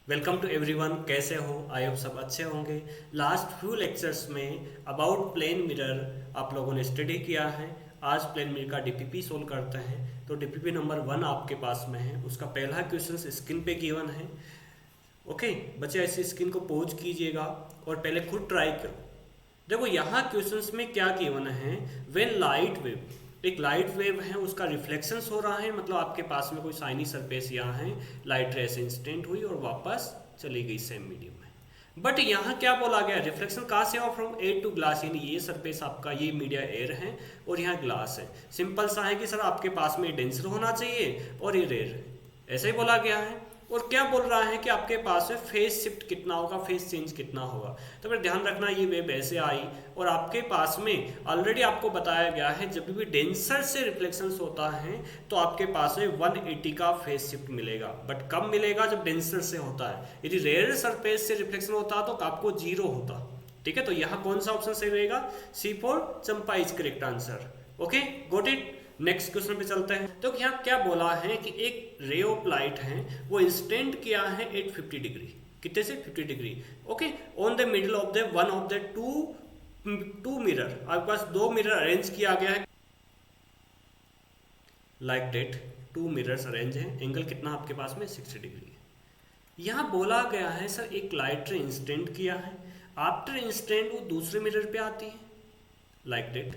Welcome to everyone. कैसे हो? I hope सब अच्छे होंगे। लास्ट फ्यू लेक्चर्स में अबाउट प्लेन मिरर आप लोगों ने स्टडी किया है। आज प्लेन मिरर का डीपीपी सोल्व करते हैं। तो डीपीपी नंबर 1 आपके पास में है। उसका पहला क्वेश्चन स्क्रीन पे गिवन है। ओके बच्चे, ऐसे स्क्रीन को पॉज कीजिएगा और पहले खुद ट्राई करो। देखो यहाँ क्वेश्चंस में क्या गिवन है। व्हेन लाइट वेव, एक लाइट वेव है, उसका रिफ्लेक्शंस हो रहा है, मतलब आपके पास में कोई शाइनी सरफेस यहाँ है, लाइट रे से इंसिडेंट हुई और वापस चली गई सेम मीडियम में। बट यहाँ क्या बोला गया, रिफ्लेक्शन कहाँ से हुआ? फ्रॉम एयर टू ग्लास, यानी ये सरफेस आपका, ये मीडिया एयर है और यहाँ ग्लास है। सिंपल सा है कि सर आपके पास में डेंसर होना चाहिए और ये रेयर है, ऐसे ही बोला गया है। और क्या बोल रहा है कि आपके पास में फेस शिफ्ट कितना होगा, फेस चेंज कितना होगा। तो फिर ध्यान रखना, ये वेव ऐसे आई और आपके पास में ऑलरेडी आपको बताया गया है जब भी डेंसर से रिफ्लेक्शंस होता है तो आपके पास में 180 का फेस शिफ्ट मिलेगा। बट कब मिलेगा? जब डेंसर से होता है। यदि रेयर सरफेस से रिफ्लेक्शन होता तो आपको जीरो होता। ठीक है, तो यहाँ कौन सा ऑप्शन सही रहेगा? C for Champa is correct answer. Okay, got it. Next question पे चलते हैं। तो यहाँ क्या बोला है कि एक रे ऑफ लाइट है, वो इंस्टेंट किया है एट 50 डिग्री। कितने से? 50 degree. Okay, on the middle of the one of the two mirror, आपके पास दो मिरर अरेंज किया गया है like that. Two mirrors arrange है, एंगल कितना आपके पास में? 60 डिग्री है। यहाँ बोला गया है सर एक लाइट रे इंस्टेंट किया है, आफ्टर इंस्टेंट वो दूसरे मिरर पे आती है लाइक डेट,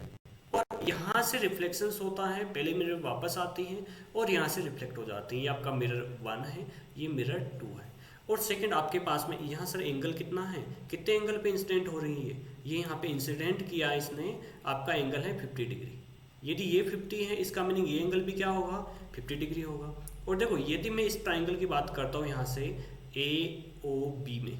और यहाँ से रिफ्लेक्शंस होता है, पहले मिरर वापस आती हैं और यहाँ से रिफ्लेक्ट हो जाती हैं। ये आपका मिरर 1 है, ये मिरर 2 है। और सेकंड आपके पास में यहाँ सर एंगल कितना है, कितने एंगल पे इंसिडेंट हो रही है? ये यहाँ पे इंसिडेंट किया है इसने, आपका एंगल है 50 डिग्री। यदि ये 50 है, इसका मीनिंग ये एंगल भी क्या होगा? 50 डिग्री होगा। और देखो यदि मैं इस ट्राइंगल की बात करता हूँ यहाँ से ए ओ बी में,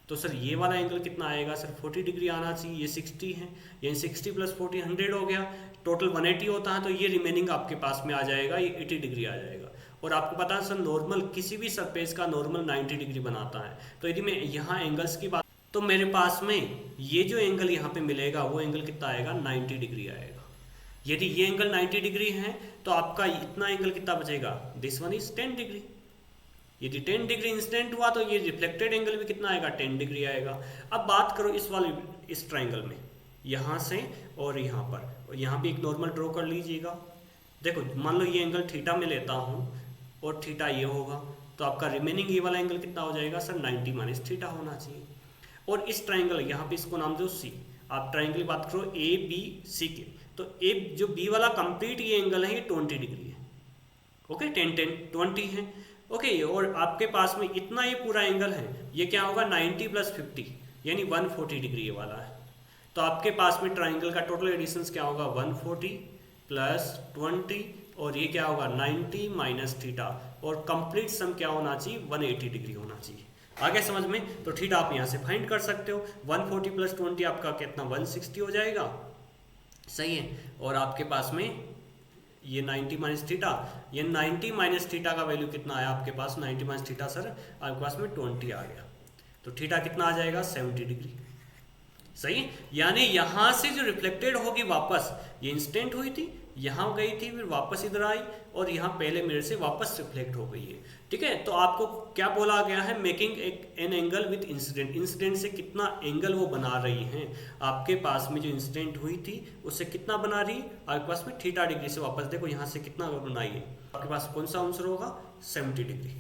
तो सर ये वाला एंगल कितना आएगा? सर 40 डिग्री आना चाहिए। ये 60 है, यानी 60 प्लस 40 100 हो गया। टोटल 180 होता है, तो ये रिमेनिंग आपके पास में आ जाएगा, ये 80 डिग्री आ जाएगा। और आपको पता है सर नॉर्मल, किसी भी सरफेस का नॉर्मल 90 डिग्री बनाता है। तो यदि मैं यहाँ एंगल्स की बात, तो मेरे पास में ये जो एंगल यहाँ पे मिलेगा वो एंगल कितना आएगा? 90 डिग्री आएगा। यदि ये एंगल 90 डिग्री है तो आपका इतना एंगल कितना बचेगा? This one is 10 degree. यदि 10 डिग्री इंसिडेंट हुआ तो ये रिफ्लेक्टेड एंगल भी कितना आएगा? 10 डिग्री आएगा। अब बात करो इस वाले, इस ट्राइंगल में, यहाँ से और यहाँ पर, और यहाँ भी एक नॉर्मल ड्रॉ कर लीजिएगा। देखो मान लो ये एंगल थीटा में लेता हूँ और थीटा ये होगा, तो आपका रिमेनिंग ये वाला एंगल कितना हो जाएगा? सर 90 माइनस थीटा होना चाहिए। और इस ट्राइंगल, यहाँ पे इसको नाम दो सी। आप ट्राइंगल की बात करो ए बी सी के, तो ए जो बी वाला कंप्लीट ये एंगल है, ये 20 डिग्री है। ओके, 10 10 20 है। ओके, और आपके पास में इतना ये पूरा एंगल है, ये क्या होगा? 90 प्लस 50 यानी 140 डिग्री ये वाला है। तो आपके पास में ट्राइंगल का टोटल एडिशंस क्या होगा? 140 प्लस 20, और ये क्या होगा? 90 माइनस थीटा, और कंप्लीट सम क्या होना चाहिए? 180 डिग्री होना चाहिए। आगे समझ में? तो थीटा आप यहाँ से फाइंड कर सकते हो। 140 प्लस 20 आपका कितना? 160 हो जाएगा। सही है। और आपके पास में ये 90 माइनस थीटा, ये 90 माइनस थीटा का वैल्यू कितना आया आपके पास? 90 माइनस थीटा सर आपके पास में 20 आ गया। तो थीटा कितना आ जाएगा? 70 डिग्री। सही, यानी यहाँ से जो रिफ्लेक्टेड होगी वापस, ये इंस्टेंट हुई थी, यहाँ गई थी, फिर वापस इधर आई और यहाँ पहले मिरर से वापस रिफ्लेक्ट हो गई है। ठीक है, तो आपको क्या बोला गया है? Making an angle with incident. Incident से कितना एंगल वो बना रही हैं, आपके पास में जो इंसिडेंट हुई थी उससे कितना बना रही? आपके पास में थीटा डिग्री से वापस, देखो यहाँ से कितना बनाई है, आपके पास कौन सा आंसर होगा? 70 डिग्री।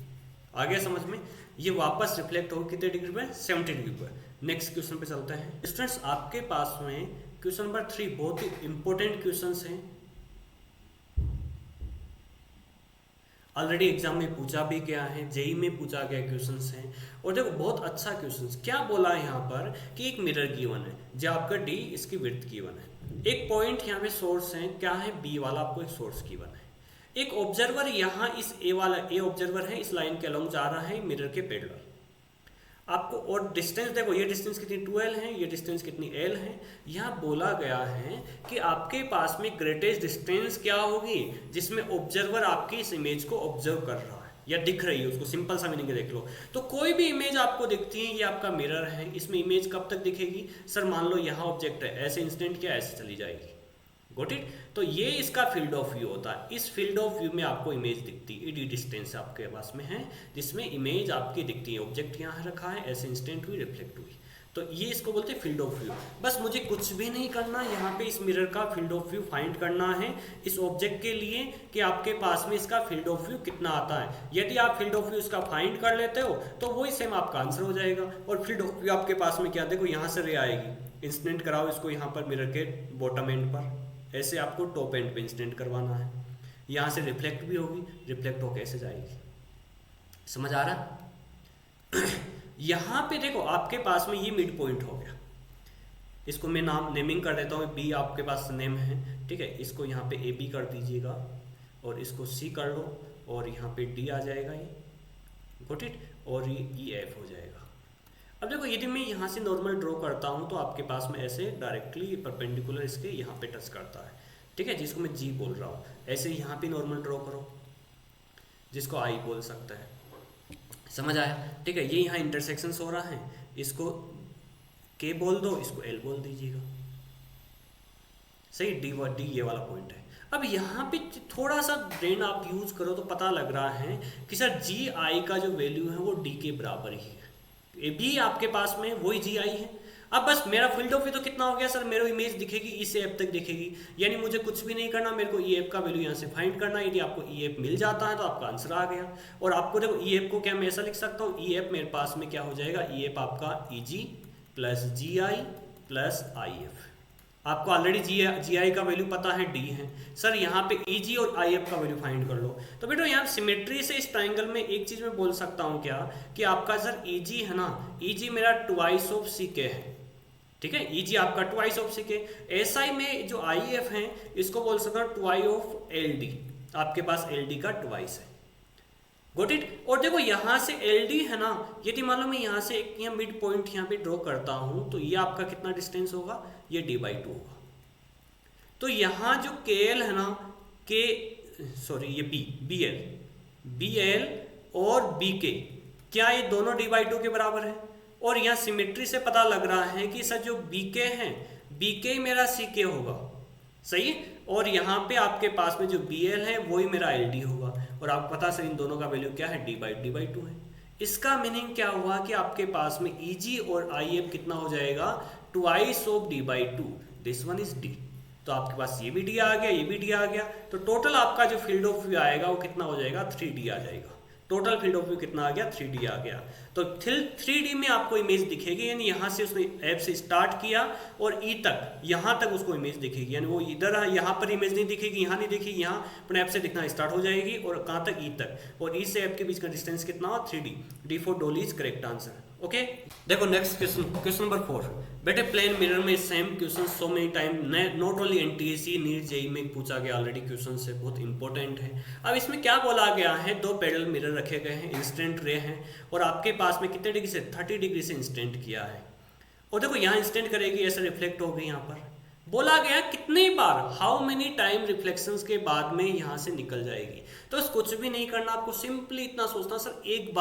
आ गया समझ में? ये वापस रिफ्लेक्ट हो कितने डिग्री पे? 70 डिग्री पे। नेक्स्ट क्वेश्चन पे चलते हैं। स्टूडेंट्स आपके पास में क्वेश्चन नंबर 3 बहुत ही इंपॉर्टेंट क्वेश्चन हैं, ऑलरेडी एग्जाम में पूछा भी गया है, जेई में पूछा गया क्वेश्चंस हैं। और देखो बहुत अच्छा क्वेश्चंस क्या बोला है यहाँ पर कि एक मिरर गिवन है जो आपका डी, इसकी विड्थ गिवन है, एक पॉइंट यहाँ पे सोर्स है, क्या है? बी वाला आपको एक सोर्स गिवन है। एक ऑब्जर्वर यहाँ इस ए वाला, ए ऑब्जर्वर है, इस लाइन के अलोंग जा रहा है मिरर के पैरेलल आपको। और डिस्टेंस देखो, ये डिस्टेंस कितनी 2l है, ये डिस्टेंस कितनी l है। यहाँ बोला गया है कि आपके पास में ग्रेटेस्ट डिस्टेंस क्या होगी जिसमें ऑब्जर्वर आपकी इस इमेज को ऑब्जर्व कर रहा है या दिख रही है उसको। सिंपल सा मीनिंग देख लो, तो कोई भी इमेज आपको दिखती है, ये आपका मिरर है, इसमें इमेज कब तक दिखेगी? सर मान लो यहाँ ऑब्जेक्ट है, ऐसे इंसिडेंट किया, ऐसे चली जाएगी। Got it. तो ये इसका फील्ड ऑफ व्यू होता है। इस फील्ड ऑफ व्यू में आपको इमेज दिखती है, डी डिस्टेंस आपके पास में है जिसमें इमेज आपकी दिखती है। ऑब्जेक्ट यहाँ रखा है, ऐसे इंस्टेंट हुई, रिफ्लेक्ट हुई, तो ये इसको बोलते हैं फील्ड ऑफ व्यू। बस मुझे कुछ भी नहीं करना, यहाँ पे इस मिरर का फील्ड ऑफ व्यू फाइंड करना है इस ऑब्जेक्ट के लिए कि आपके पास में इसका फील्ड ऑफ व्यू कितना आता है। यदि आप फील्ड ऑफ व्यू इसका फाइंड कर लेते हो तो वही सेम आपका आंसर हो जाएगा। और फील्ड ऑफ व्यू आपके पास में क्या, देखो यहाँ से रे आएगी, इंस्टेंट कराओ इसको यहाँ पर मिरर के बॉटम एंड पर, ऐसे आपको टॉप एंड पे इंस्टेंट करवाना है। यहाँ से रिफ्लेक्ट भी होगी, रिफ्लेक्ट होकर ऐसे जाएगी। समझ आ रहा? यहाँ पे देखो आपके पास में ये मिड पॉइंट हो गया, इसको मैं नेमिंग कर देता हूँ, बी आपके पास नेम है, ठीक है। इसको यहाँ पे ए बी कर दीजिएगा और इसको सी कर लो और यहाँ पे डी आ जाएगा ये, गॉट इट, और ये ई एफ हो जाएगा। अब देखो यदि मैं यहाँ से नॉर्मल ड्रॉ करता हूँ तो आपके पास में ऐसे डायरेक्टली परपेंडिकुलर इसके यहाँ पे टच करता है, ठीक है, जिसको मैं जी बोल रहा हूँ। ऐसे यहाँ पे नॉर्मल ड्रॉ करो, जिसको आई बोल सकता है। समझ आया? ठीक है, ये यहाँ इंटरसेक्शंस हो रहा है, इसको के बोल दो, इसको एल बोल दीजिएगा, सही। डी ये वाला पॉइंट है। अब यहाँ पे थोड़ा सा ब्रेन आप यूज करो तो पता लग रहा है कि सर जी आई का जो वैल्यू है वो डी के बराबर ही है, ए बी आपके पास में वही जी आई है। अब बस मेरा फील्ड ऑफ व्यू तो कितना हो गया सर, मेरे इमेज दिखेगी इस एप तक दिखेगी, यानी मुझे कुछ भी नहीं करना, मेरे को ई एफ का वैल्यू यहाँ से फाइंड करना है। यदि आपको ई एफ मिल जाता है तो आपका आंसर आ गया। और आपको देखो ई एफ को क्या मैं ऐसा लिख सकता हूँ, ई एफ मेरे पास में क्या हो जाएगा, ई एफ आपका E G plus G I plus I F. आपको ऑलरेडी जी आई का वैल्यू पता है, डी है सर, यहाँ पे ई जी और आई एफ का वैल्यू फाइंड कर लो। तो बेटा यहाँ सिमेट्री से इस ट्राइंगल में एक चीज मैं बोल सकता हूँ क्या, कि आपका सर ई जी है ना, ई जी मेरा ट्वाइस ऑफ सी के है, ठीक है, ई जी आपका ट्वाइस ऑफ सी के। ऐसा ही में जो आई एफ है इसको बोल सकता हूँ ट्वाई ऑफ एल डी, आपके पास एल डी का ट्वाइस है, गोट इट। और देखो यहाँ से एल डी है ना, यदि मान लो मैं यहाँ से एक यहाँ मिड पॉइंट यहाँ पे ड्रॉ करता हूँ तो ये आपका कितना डिस्टेंस होगा, ये डी बाई टू होगा। तो यहाँ जो के एल है ना, के सॉरी ये बी एल और बी के, क्या ये दोनों डी बाई टू के बराबर है? और यहाँ सिमेट्री से पता लग रहा है कि सर जो बी के है, बी के मेरा सी के होगा, सही है। और यहाँ पे आपके पास में जो बी एल है वही मेरा एल डी होगा। और आपको पता सर इन दोनों का वैल्यू क्या है, डी बाई टू है। इसका मीनिंग क्या हुआ कि आपके पास में ई जी और आई एफ कितना हो जाएगा, twice of D by two, this one is D. तो आपके पास ये भी डी आ गया, ये भी डी आ गया, तो टोटल आपका जो फील्ड ऑफ व्यू आएगा वो कितना हो जाएगा, 3D आ जाएगा। टोटल फील्ड ऑफ व्यू कितना आ गया, 3D आ गया। तो 3D में आपको इमेज दिखेगी, यानी यहाँ से उसने ऐप से स्टार्ट किया और ई तक, यहाँ तक उसको इमेज दिखेगी, यानी वो इधर यहाँ पर इमेज नहीं दिखेगी, यहाँ नहीं दिखेगी, यहाँ अपने ऐप से दिखना स्टार्ट हो जाएगी और कहाँ तक, ई तक। और ई से ऐप के बीच का डिस्टेंस कितना हो, 3D। D for Dolly is correct answer. Okay, देखो नेक्स्ट क्वेश्चन, क्वेश्चन नंबर 4। बेटे प्लेन मिरर में same question so many time, not only NTSE NEET JEE में पूछा गया ऑलरेडी क्वेश्चन से, बहुत इंपॉर्टेंट है। अब इसमें क्या बोला गया है, दो पैरेलल मिरर रखे गए हैं, इंस्टेंट रे हैं, और आपके पास में कितने डिग्री से, 30 डिग्री से इंस्टेंट किया है। और देखो यहाँ इंस्टेंट करेगी, ऐसे रिफ्लेक्ट हो गई, यहाँ पर बोला गया कितने बार, हाउ मेनी टाइम रिफ्लेक्शंस के बाद में यहाँ से निकल जाएगी। तो कुछ भी नहीं करना, आपको सिंपली इतना सोचना, सर एक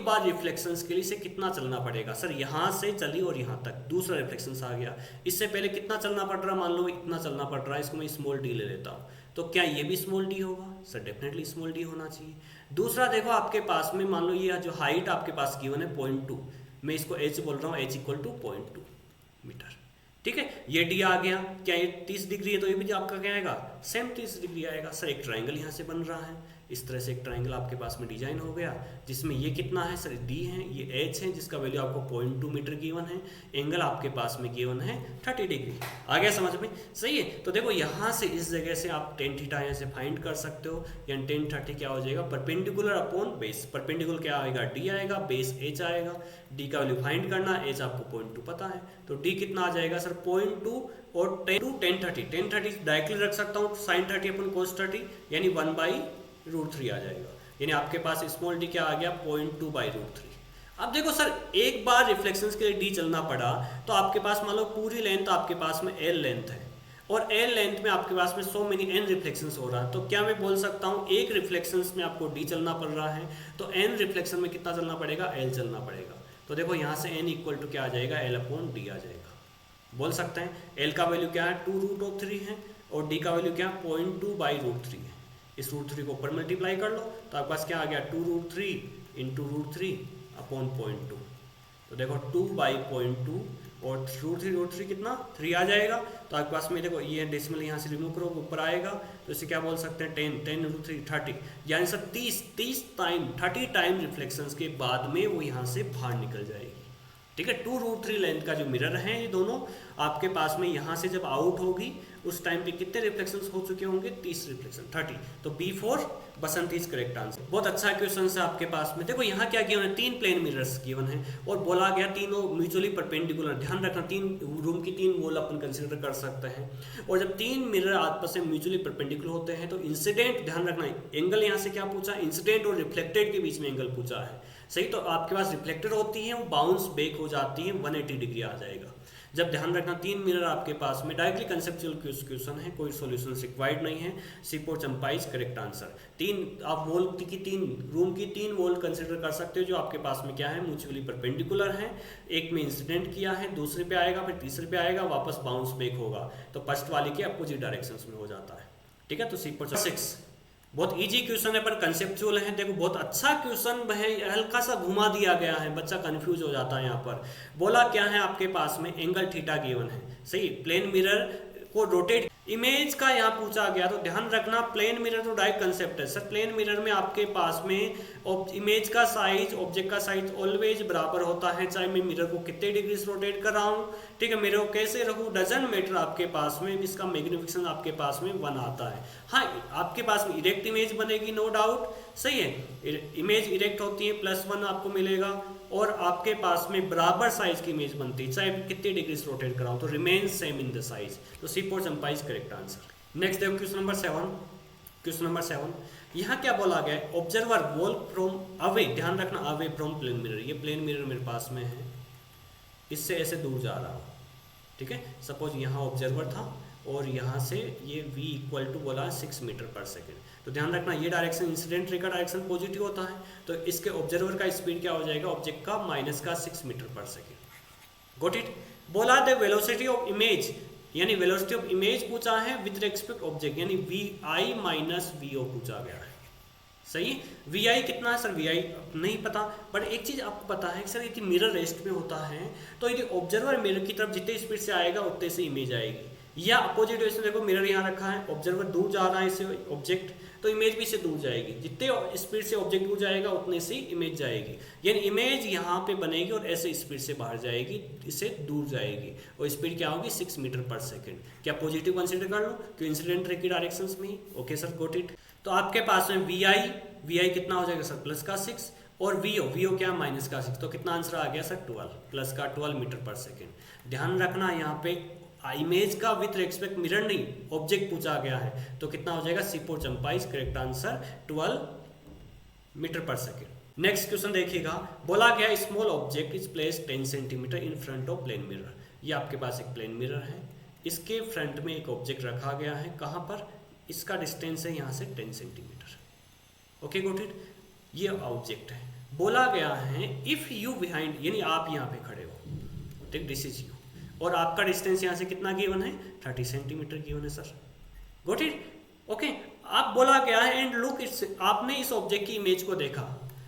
बार रिफ्लेक्शंस के लिए से कितना चलना पड़ेगा। सर यहाँ से चली और यहाँ तक दूसरा रिफ्लेक्शंस आ गया, इससे पहले कितना चलना पड़ रहा, मान लो इतना चलना पड़ रहा है, इसको मैं स्मॉल डी ले लेता हूँ, तो क्या ये भी स्मॉल डी होगा? सर डेफिनेटली स्मॉल डी होना चाहिए। दूसरा देखो आपके पास में, मान लो ये जो हाइट आपके पास गिवन है 0.2, मैं इसको एच बोल रहा हूँ, एच इक्वल टू 0.2 मीटर, ठीक है। ये डी आ गया, क्या ये 30 डिग्री है तो ये भी आपका क्या आएगा, सेम 30 डिग्री आएगा। सर एक ट्राइंगल यहाँ से बन रहा है, इस तरह से एक ट्राइंगल आपके पास में डिजाइन हो गया, जिसमें ये कितना है सर, डी है, ये एच है, जिसका वैल्यू आपको 0.2 मीटर गिवन है, एंगल आपके पास में गिवन है 30 डिग्री। आ गया समझ में? सही है। तो देखो यहाँ से इस जगह से आप टेन थीटा यहाँ से फाइंड कर सकते हो, यानी टेन 30 क्या हो जाएगा, परपेंडिकुलर अपॉन बेस। परपेंडिकुलर क्या आएगा, डी आएगा, बेस एच आएगा, डी का वैल्यू फाइंड करना, एच आपको 0.2 पता है, तो डी कितना आ जाएगा सर 0.2 और 10 30 डायरेक्टली रख सकता हूँ, साइन 30 अपन कोस 30, यानी 1/√3 आ जाएगा, यानी आपके पास स्मॉल डी क्या आ गया, 0.2/√3। अब देखो सर एक बार रिफ्लेक्शंस के लिए डी चलना पड़ा, तो आपके पास मान लो पूरी लेंथ आपके पास में एल लेंथ है, और एल लेंथ में आपके पास में सो मेनी एन रिफ्लेक्शंस हो रहा है, तो क्या मैं बोल सकता हूँ एक रिफ्लेक्शंस में आपको डी चलना पड़ रहा है, तो एन रिफ्लेक्शन में कितना चलना पड़ेगा, एल चलना पड़ेगा। तो देखो यहाँ से एन इक्वल टू क्या आ जाएगा, एल अपॉन डी आ जाएगा। बोल सकते हैं एल का वैल्यू क्या है, 2√3 है, और डी का वैल्यू क्या 0.2/√3 है। इस √3 को ऊपर मल्टीप्लाई कर लो तो आपके पास क्या आ गया 2√3 इंटू √3 अपॉन 0.2। तो देखो 2/0.2 और √3 कितना 3 आ जाएगा। तो आपके पास में देखो ये डेसिमल यहाँ से रिमूव करो ऊपर आएगा, तो इसे क्या बोल सकते हैं 10 × 3 30, यानी सर 30 टाइम 30 टाइम रिफ्लेक्शंस के बाद में वो यहाँ से बाहर निकल जाएगी। ठीक है, 2√3 लेंथ का जो मिरर है ये दोनों आपके पास में यहाँ से जब आउट होगी उस टाइम पे कितने रिफ्लेक्शंस हो चुके होंगे 30 रिफ्लेक्शन 30। तो B4 Basant is correct answer. बहुत अच्छा क्वेश्चन है आपके पास में। देखो यहाँ क्या गिवन है 3 प्लेन मिरर्स गिवन है और बोला गया तीनों म्यूचुअली परपेंडिकुलर। ध्यान रखना 3 रूम की 3 वॉल अपन कंसिडर कर सकते हैं और जब 3 मिरर आपस में म्यूचुअली परपेंडिकुलर होते हैं तो इंसिडेंट, ध्यान रखना एंगल यहाँ से क्या पूछा इंसिडेंट और रिफ्लेक्टेड के बीच में एंगल पूछा है। सही, तो आपके पास रिफ्लेक्टेड होती है वो बाउंस बैक हो जाती है 180 डिग्री आ जाएगा। जब ध्यान रखना 3 मिरर आपके पास में डायरेक्टली कंसेप्चुअल क्वेश्चन है, कोई सॉल्यूशन रिक्वायर्ड नहीं है। C4 चंपा इज करेक्ट आंसर। 3 आप वॉल की 3 रूम की 3 वॉल कंसिडर कर सकते हो जो आपके पास में क्या है म्यूचुअली परपेंडिकुलर है। एक में इंसिडेंट किया है, दूसरे पे आएगा, फिर तीसरे पे आएगा, वापस बाउंस बैक होगा, तो फर्स्ट वाले के अपोजिट डायरेक्शंस में हो जाता है। ठीक है, तो C4 6 बहुत इजी क्वेश्चन है पर कंसेप्चुअल है। देखो बहुत अच्छा क्वेश्चन है, हल्का सा घुमा दिया गया है, बच्चा कंफ्यूज हो जाता है। यहाँ पर बोला क्या है आपके पास में एंगल थीटा गिवन है। सही, प्लेन मिरर को रोटेट इमेज का यहाँ पूछा गया, तो ध्यान रखना प्लेन मिरर तो डायरेक्ट कंसेप्ट है सर। प्लेन मिरर में आपके पास में इमेज का साइज ऑब्जेक्ट का साइज ऑलवेज बराबर होता है, चाहे मैं मिरर को कितने डिग्री से रोटेट कर रहा हूँ। ठीक है, मिरर को कैसे रखूँ डजंट मैटर, आपके पास में इसका मैग्निफिकेशन आपके पास में 1 आता है। हाँ, आपके पास में इरेक्ट इमेज बनेगी नो डाउट, सही है, इमेज इरेक्ट होती है +1 आपको मिलेगा और आपके पास में बराबर साइज की इमेज बनती है चाहे कितनी डिग्री से रोटेट कराऊं, तो remain same in the size. तो C4 चंपा इज करेक्ट आंसर। नेक्स्ट देखो क्वेश्चन नंबर 7। क्वेश्चन नंबर 7 यहाँ क्या बोला गया है ऑब्जर्वर वॉल फ्रॉम अवे, ध्यान रखना अवे फ्रॉम प्लेन मिरर। ये प्लेन मिरर मेरे पास में है, इससे ऐसे दूर जा रहा हूँ। ठीक है, सपोज यहाँ ऑब्जर्वर था और यहाँ से ये V = बोला 6 मीटर पर सेकेंड। तो ध्यान रखना ये डायरेक्शन इंसिडेंट रे का डायरेक्शन पॉजिटिव होता है, तो इसके ऑब्जर्वर का स्पीड क्या हो जाएगा ऑब्जेक्ट का -6 मीटर पर सेकेंड। Got it. बोला द वेलोसिटी ऑफ इमेज, यानी वेलोसिटी ऑफ इमेज पूछा है विद रिस्पेक्ट ऑब्जेक्ट, यानी VI - VO पूछा गया है। सही, VI कितना है सर, VI नहीं पता, बट एक चीज आपको पता है सर यदि मिरर रेस्ट में होता है तो यदि ऑब्जर्वर मिरर की तरफ जितने स्पीड से आएगा उतने से इमेज आएगी, या अपोजिट वे से देखो मिरर यहाँ रखा है, ऑब्जर्वर दूर जा रहा है इससे ऑब्जेक्ट, तो इमेज भी इससे दूर जाएगी। जितने स्पीड से ऑब्जेक्ट दूर जाएगा उतने से इमेज जाएगी, यानी इमेज यहाँ पे बनेगी और ऐसे स्पीड से बाहर जाएगी, इससे दूर जाएगी और स्पीड क्या होगी 6 मीटर पर सेकेंड। क्या पॉजिटिव कंसिडर कर लो कि इंसिडेंट रे की डायरेक्शंस में ही। Okay sir, got it. तो आपके पास में VI कितना हो जाएगा सर +6 और VO क्या -6, तो कितना आंसर आ गया सर 12 12 मीटर पर सेकेंड। ध्यान रखना यहाँ पे इमेज का विथ रिस्पेक्ट मिरर नहीं ऑब्जेक्ट पूछा गया है, तो कितना हो जाएगा C4 चंपा इज करेक्ट आंसर 12 मीटर पर सेकेंड। नेक्स्ट क्वेश्चन देखिएगा, बोला गया small object is place 10 centimetre in front of plane mirror. ये आपके पास एक प्लेन मिरर है, इसके फ्रंट में एक ऑब्जेक्ट रखा गया है, कहाँ पर, इसका डिस्टेंस है यहाँ से 10 सेंटीमीटर। Okay got it. ये ऑब्जेक्ट है, बोला गया है इफ यू बिहाइंड, यानी आप यहाँ पे खड़े हो, ठीक, दिस इज यू, और आपका डिस्टेंस यहाँ से कितना गिवन है 30 सेंटीमीटर गिवन है सर। Got it. ओके, आप बोला गया है एंड लुक इट्स, आपने इस ऑब्जेक्ट की इमेज को देखा,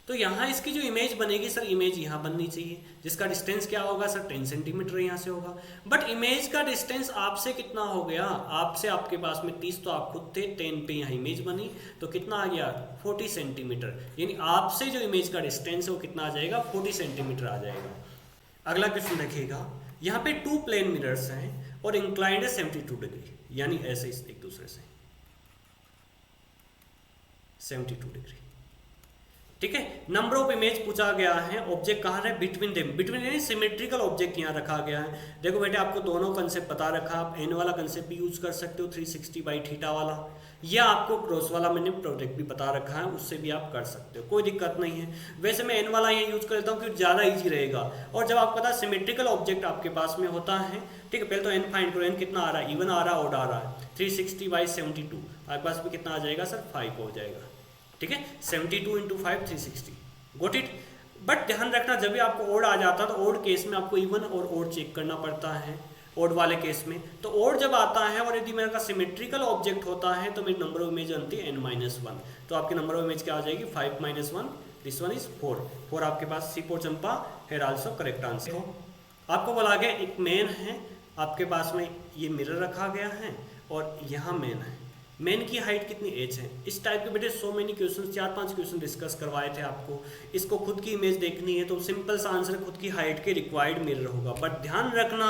तो यहाँ इसकी जो इमेज बनेगी सर इमेज यहाँ बननी चाहिए, जिसका डिस्टेंस क्या होगा सर 10 सेंटीमीटर यहाँ से होगा। बट इमेज का डिस्टेंस आपसे कितना हो गया, आपसे आपके पास में 30 तो आप खुद थे, 10 पे यहाँ इमेज बनी, तो कितना आ गया 40 सेंटीमीटर, यानी आपसे जो इमेज का डिस्टेंस है वो कितना आ जाएगा 40 सेंटीमीटर आ जाएगा। अगला क्वेश्चन देखिएगा, यहाँ पे 2 प्लेन मिरर्स हैं और इंक्लाइंड है 72 डिग्री, यानी ऐसे एक दूसरे से 72 डिग्री। ठीक है, नंबर ऑफ इमेज पूछा गया है, ऑब्जेक्ट कहाँ है बिटवीन देम, बिटवीन यानी सिमेट्रिकल ऑब्जेक्ट यहाँ रखा गया है। देखो बेटे आपको दोनों कंसेप्ट बता रखा, आप एन वाला कंसेप्ट भी यूज कर सकते हो 360/θ वाला, या आपको क्रॉस वाला मैंने प्रोजेक्ट भी बता रखा है, उससे भी आप कर सकते हो, कोई दिक्कत नहीं है। वैसे मैं एन वाला यहाँ यूज कर लेता हूँ क्योंकि ज़्यादा ईजी रहेगा। और जब आपको पता सिमेट्रिकल ऑब्जेक्ट आपके पास में होता है, ठीक है, पहले तो एन फाइंड करो, एन कितना आ रहा है, इवन आ रहा है, ऑड आ रहा है, 360/72, आपके पास भी कितना आ जाएगा सर 5 हो जाएगा। ठीक है, 72 × 5 360। Got it. बट ध्यान रखना जब भी आपको ओड आ जाता है तो ओड केस में आपको इवन और ओड चेक करना पड़ता है। ओड वाले केस में। तो ओड जब आता है और यदि मेरे का सिमेट्रिकल ऑब्जेक्ट होता है तो मेरी नंबर ऑफ इमेज बनती है n-1। तो आपकी नंबर ऑफ इमेज क्या हो जाएगी 5-1, दिस वन इज 4 आपके पास C for Champa here also correct answer. आपको बोला गया एक मेन है, आपके पास में ये मिरर रखा गया है और यहाँ मेन है, मेन की हाइट कितनी h है। इस टाइप के बेटे so many question, 4-5 question discuss करवाए थे आपको। इसको खुद की इमेज देखनी है तो सिंपल सा आंसर खुद की हाइट के रिक्वायर्ड मिरर होगा। बट ध्यान रखना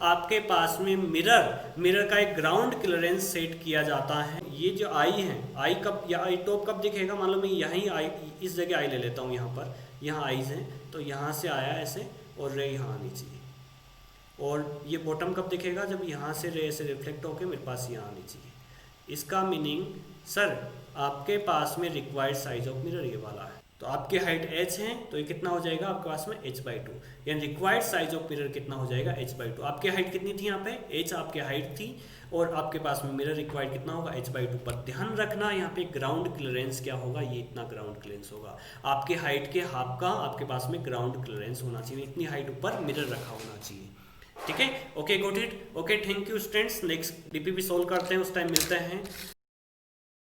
आपके पास में मिरर का एक ग्राउंड क्लियरेंस सेट किया जाता है। ये जो आई है, आई कब या आई टॉप कब दिखेगा, मान लो मैं यहीं आई इस जगह आई ले लेता हूँ, यहाँ पर यहाँ आईज है तो यहाँ से आया ऐसे और रे यहाँ आनी चाहिए। और ये बॉटम कब दिखेगा, जब यहाँ से रे ऐसे रिफ्लेक्ट होकर मेरे पास यहाँ आनी चाहिए। इसका मीनिंग सर आपके पास में रिक्वायर्ड साइज ऑफ मिरर ये वाला है। तो आपकी हाइट h है तो ये कितना हो जाएगा आपके पास में h/2, यानी रिक्वायर्ड साइज ऑफ मिरर कितना हो जाएगा h/2। आपकी हाइट कितनी थी यहाँ पे, h आपकी हाइट थी और आपके पास में मिरर रिक्वायर्ड कितना होगा h/2। पर ध्यान रखना यहाँ पे ग्राउंड क्लियरेंस क्या होगा, ये इतना ग्राउंड क्लियरेंस होगा। आपके हाइट के हाफ का आपके पास में ग्राउंड क्लियरेंस होना चाहिए, इतनी हाइट ऊपर मिरर रखा होना चाहिए। ठीक है, okay got it, okay thank you students. Next DPP solve करते हैं, उस टाइम मिलते हैं।